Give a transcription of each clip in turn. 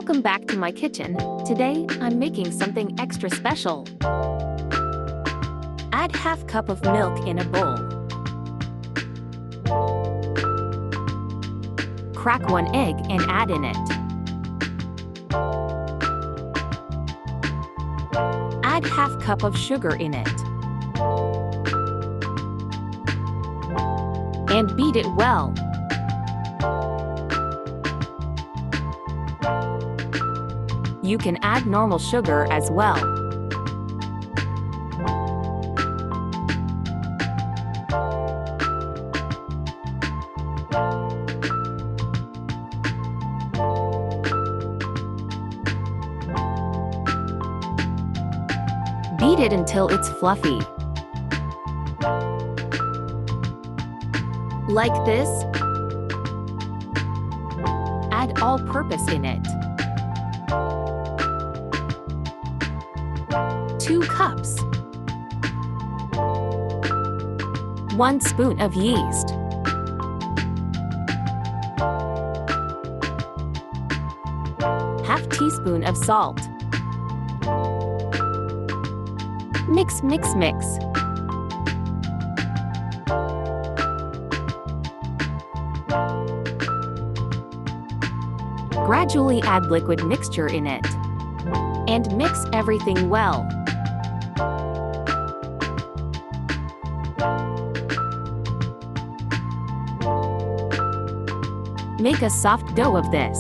Welcome back to my kitchen. Today, I'm making something extra special. Add half cup of milk in a bowl. Crack 1 egg and add in it. Add half cup of sugar in it. And beat it well. You can add normal sugar as well. Beat it until it's fluffy. Like this. Add all-purpose in it. 2 cups. 1 spoon of yeast. Half teaspoon of salt. Mix, mix, mix. Gradually add liquid mixture in it. And mix everything well. Make a soft dough of this.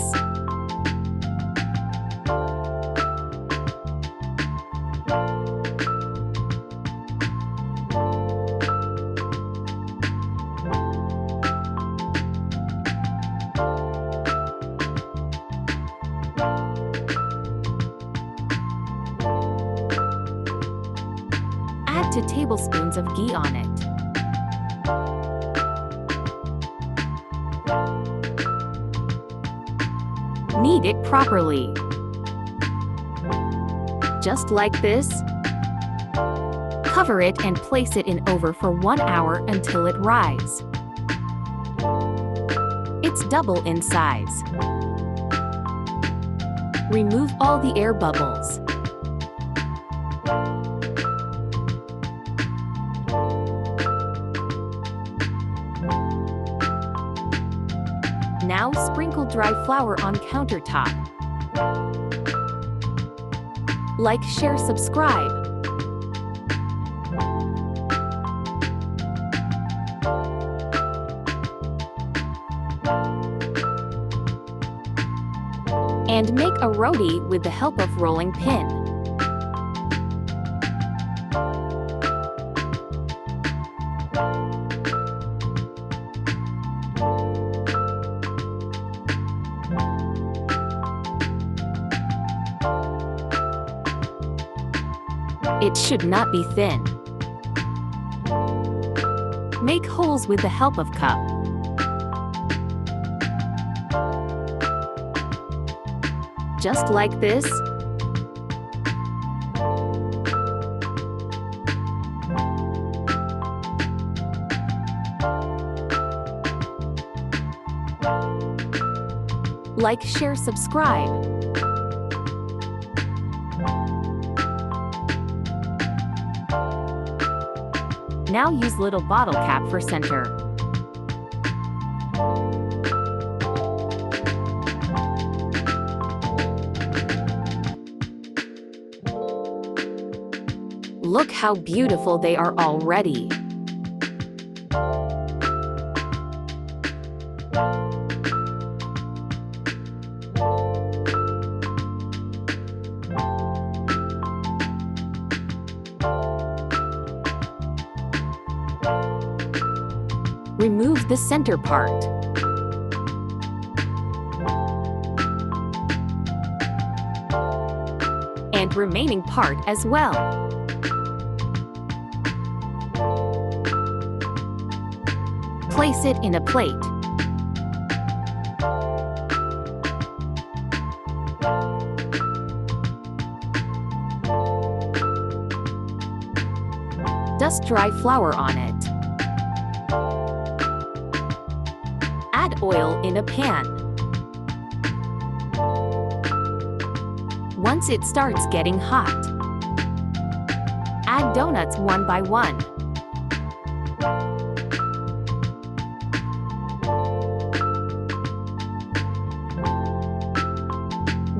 Add 2 tablespoons of ghee on it. Knead it properly. Just like this. Cover it and place it in oven for 1 hour until it rise. It's double in size. Remove all the air bubbles. Now sprinkle dry flour on countertop. Like, share, subscribe. And make a roti with the help of rolling pin. It should not be thin. Make holes with the help of cup. Just like this. Like, share, subscribe. Now use little bottle cap for center. Look how beautiful they are already. Remove the center part. And remaining part as well. Place it in a plate. Dust dry flour on it. Add oil in a pan. Once it starts getting hot, add donuts one by one.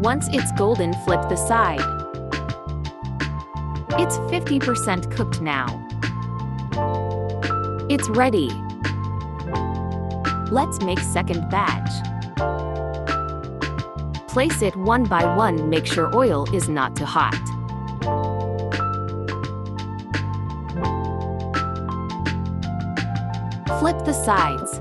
Once it's golden, flip the side. It's 50% cooked now. It's ready. Let's make second batch. Place it one by one, make sure oil is not too hot. Flip the sides.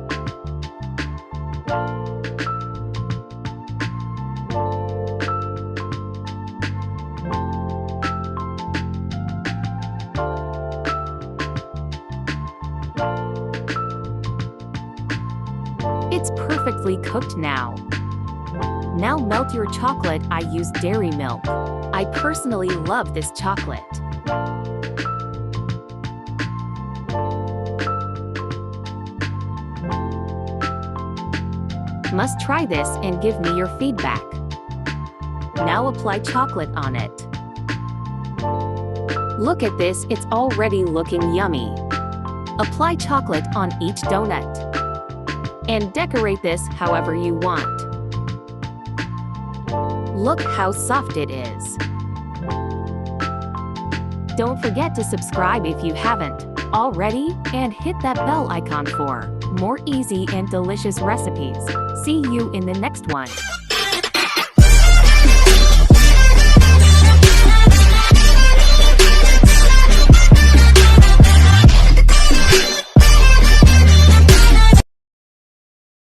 It's perfectly cooked now. Now melt your chocolate. I use dairy milk. I personally love this chocolate. Must try this and give me your feedback. Now apply chocolate on it. Look at this, it's already looking yummy. Apply chocolate on each donut. And decorate this however you want. Look how soft it is. Don't forget to subscribe if you haven't already, and hit that bell icon for more easy and delicious recipes. See you in the next one.